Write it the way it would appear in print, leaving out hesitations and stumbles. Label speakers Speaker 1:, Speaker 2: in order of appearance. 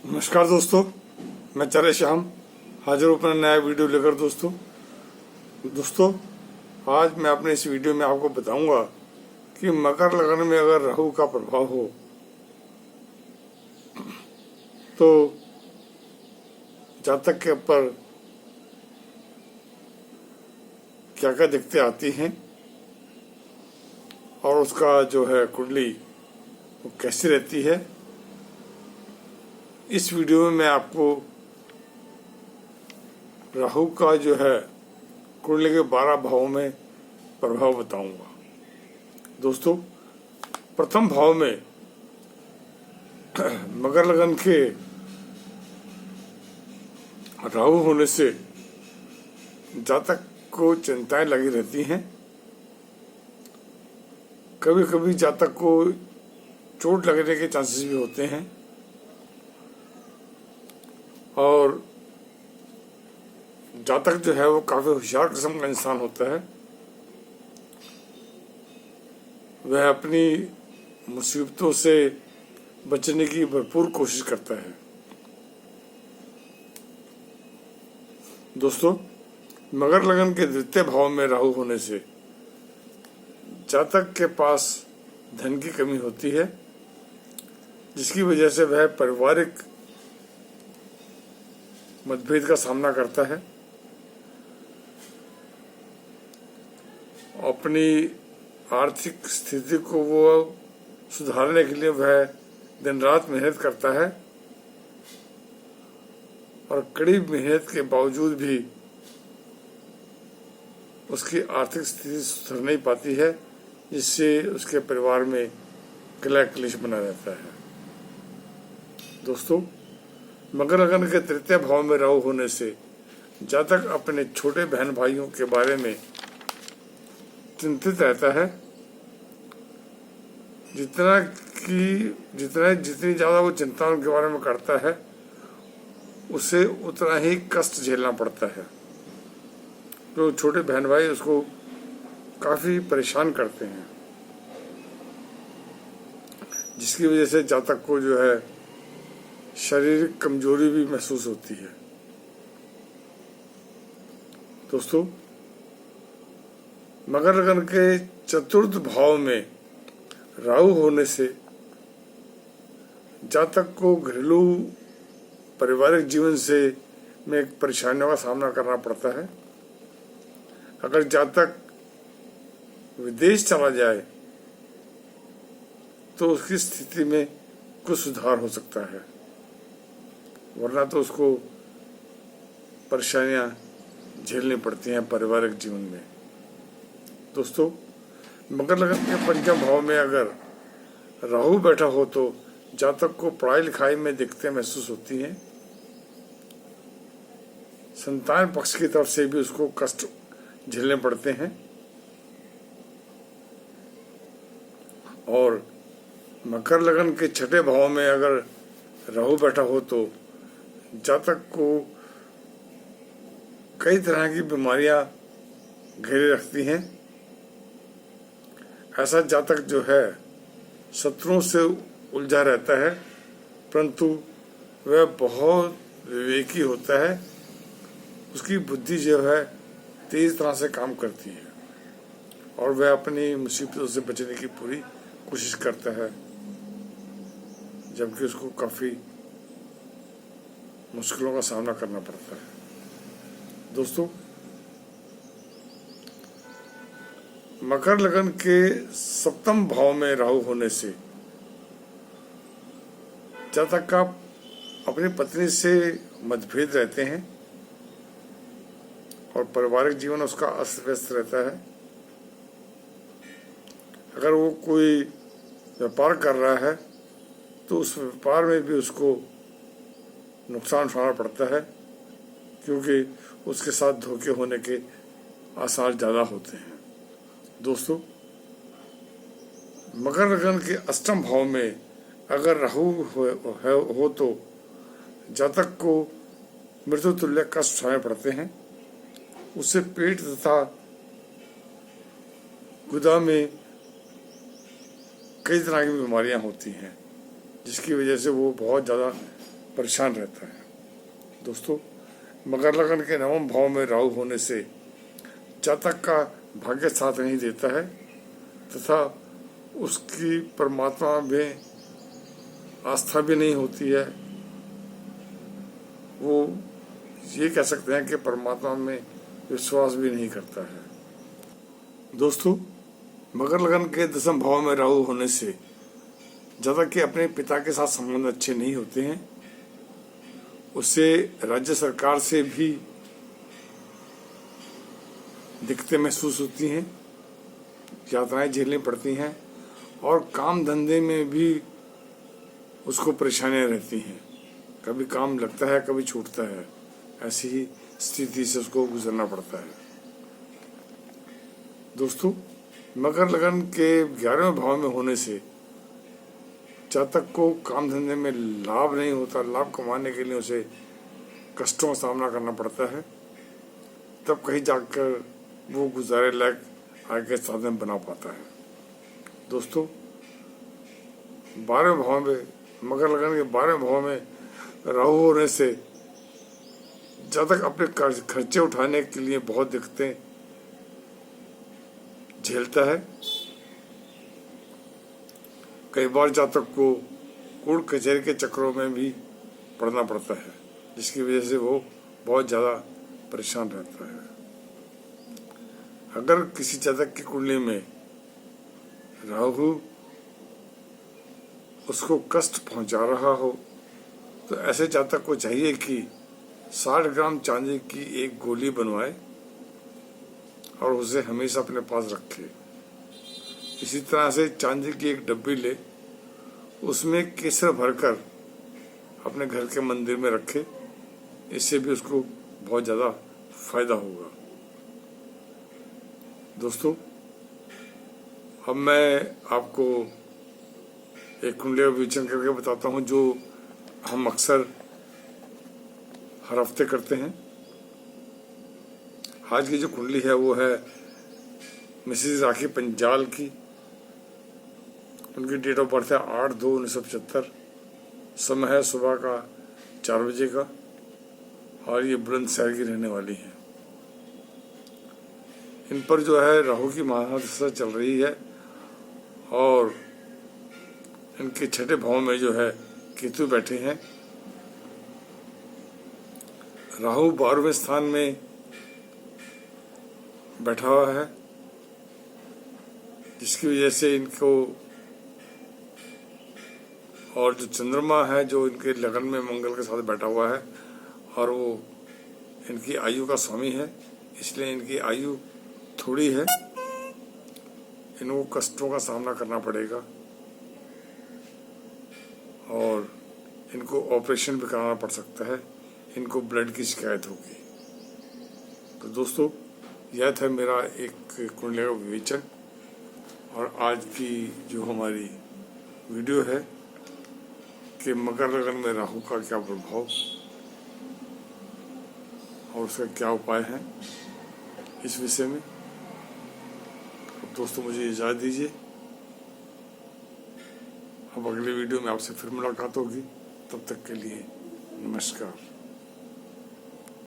Speaker 1: नमस्कार दोस्तों, मैं चरे श्याम हाजिर हूँ अपना नया वीडियो लेकर। दोस्तों आज मैं अपने इस वीडियो में आपको बताऊंगा कि मकर लगन में अगर राहु का प्रभाव हो तो जातक के ऊपर क्या क्या दिक्कतें आती हैं और उसका जो है कुंडली वो कैसी रहती है। इस वीडियो में मैं आपको राहु का जो है कुंडली के 12 भावों में प्रभाव बताऊंगा। दोस्तों प्रथम भाव में मकर लगन के राहु होने से जातक को चिंताएं लगी रहती हैं। कभी कभी जातक को चोट लगने के चांसेस भी होते हैं और जातक जो है वो काफी होशियार किस्म का इंसान होता है। वह अपनी मुसीबतों से बचने की भरपूर कोशिश करता है। दोस्तों मकर लगन के द्वितीय भाव में राहु होने से जातक के पास धन की कमी होती है, जिसकी वजह से वह पारिवारिक मतभेद का सामना करता है। अपनी आर्थिक स्थिति को वो सुधारने के लिए वह दिन रात मेहनत करता है और कड़ी मेहनत के बावजूद भी उसकी आर्थिक स्थिति सुधर नहीं पाती है, जिससे उसके परिवार में कलह क्लेश बना रहता है। दोस्तों मकर लगन के तृतीय भाव में राहु होने से जातक अपने छोटे बहन भाइयों के बारे में चिंतित रहता है। जितनी ज्यादा वो चिंता उनके बारे में करता है उसे उतना ही कष्ट झेलना पड़ता है। जो छोटे बहन भाई उसको काफी परेशान करते हैं, जिसकी वजह से जातक को जो है शारीरिक कमजोरी भी महसूस होती है। दोस्तों मकर लगन के चतुर्थ भाव में राहु होने से जातक को घरेलू पारिवारिक जीवन से में परेशानियों का सामना करना पड़ता है। अगर जातक विदेश चला जाए तो उसकी स्थिति में कुछ सुधार हो सकता है, वरना तो उसको परेशानियां झेलनी पड़ती हैं पारिवारिक जीवन में। दोस्तों मकर लगन के पंचम भाव में अगर राहु बैठा हो तो जातक को पढ़ाई लिखाई में दिक्कतें महसूस होती हैं। संतान पक्ष की तरफ से भी उसको कष्ट झेलने पड़ते हैं और मकर लगन के छठे भाव में अगर राहु बैठा हो तो जातक को कई तरह की बीमारियां घेरे रखती हैं। ऐसा जातक जो है शत्रुओं से उलझा रहता है, परंतु वह बहुत विवेकी होता है। उसकी बुद्धि जो है तेज तरह से काम करती है और वह अपनी मुसीबतों से बचने की पूरी कोशिश करता है, जबकि उसको काफी मुश्किलों का सामना करना पड़ता है। दोस्तों मकर लगन के सप्तम भाव में राहु होने से जातक का अपनी पत्नी से मतभेद रहते हैं और पारिवारिक जीवन उसका अस्त व्यस्त रहता है। अगर वो कोई व्यापार कर रहा है तो उस व्यापार में भी उसको नुकसान उठाना पड़ता है, क्योंकि उसके साथ धोखे होने के आसार ज्यादा होते हैं। दोस्तों मकर लगन के अष्टम भाव में अगर राहु हो तो जातक को मृत्यु तुल्य कष्ट उठाने पड़ते हैं। उससे पेट तथा गुदा में कई तरह की बीमारियां होती हैं, जिसकी वजह से वो बहुत ज़्यादा परेशान रहता है। दोस्तों, मकर लगन के नवम भाव में राहु होने से जातक का भाग्य साथ नहीं देता है तथा उसकी परमात्मा में आस्था भी नहीं होती है। वो ये कह सकते हैं कि परमात्मा में विश्वास भी नहीं करता है। दोस्तों, मकर लगन के दसम भाव में राहु होने से जातक के अपने पिता के साथ संबंध अच्छे नहीं होते हैं। उससे राज्य सरकार से भी दिक्कतें महसूस होती हैं, यातनाएं झेलनी पड़ती हैं और काम धंधे में भी उसको परेशानियां रहती हैं। कभी काम लगता है, कभी छूटता है। ऐसी ही स्थिति से उसको गुजरना पड़ता है। दोस्तों, मकर लगन के 11वें भाव में होने से जातक को काम धंधे में लाभ नहीं होता। लाभ कमाने के लिए उसे कष्टों का सामना करना पड़ता है, तब कहीं जाकर वो गुजारे लायक आय के साधन बना पाता है। दोस्तों, 12वें भाव में मकर लगन के 12वें भाव में राहु होने से जातक अपने खर्चे उठाने के लिए बहुत दिक्कतें झेलता है। कई बार जातक को कोर्ट कचहरी के चक्रों में भी पड़ना पड़ता है, जिसकी वजह से वो बहुत ज़्यादा परेशान रहता है। अगर किसी जातक की कुंडली में राहु उसको कष्ट पहुंचा रहा हो तो ऐसे जातक को चाहिए कि 60 ग्राम चांदी की एक गोली बनवाए और उसे हमेशा अपने पास रखे। इसी तरह से चांदी की एक डब्बी ले, उसमें केसर भरकर अपने घर के मंदिर में रखे। इससे भी उसको बहुत ज़्यादा फायदा होगा। दोस्तों, अब मैं आपको एक कुंडली का विवेचन करके बताता हूँ, जो हम अक्सर हर हफ्ते करते हैं। आज की जो कुंडली है वो है मिसेस राखी पंजाल की। उनकी डेट ऑफ बर्थ है 8/2/1975। समय है सुबह का 4 बजे का और ये बुलंदशहर की रहने वाली है। इन पर जो है राहु की महादशा चल रही है और इनके 6ठे भाव में जो है केतु बैठे हैं। राहु 12वें स्थान में बैठा हुआ है, जिसकी वजह से इनको, और जो चंद्रमा है जो इनके लगन में मंगल के साथ बैठा हुआ है और वो इनकी आयु का स्वामी है, इसलिए इनकी आयु थोड़ी है। इनको कष्टों का सामना करना पड़ेगा और इनको ऑपरेशन भी कराना पड़ सकता है। इनको ब्लड की शिकायत होगी। तो दोस्तों, यह था मेरा एक कुंडली का विवेचन और आज की जो हमारी वीडियो है कि मकर लगन में राहु का क्या प्रभाव और उसका क्या उपाय है, इस विषय में। दोस्तों, मुझे इजाज़त दीजिए। अब अगले वीडियो में आपसे फिर मुलाकात होगी। तब तक के लिए नमस्कार।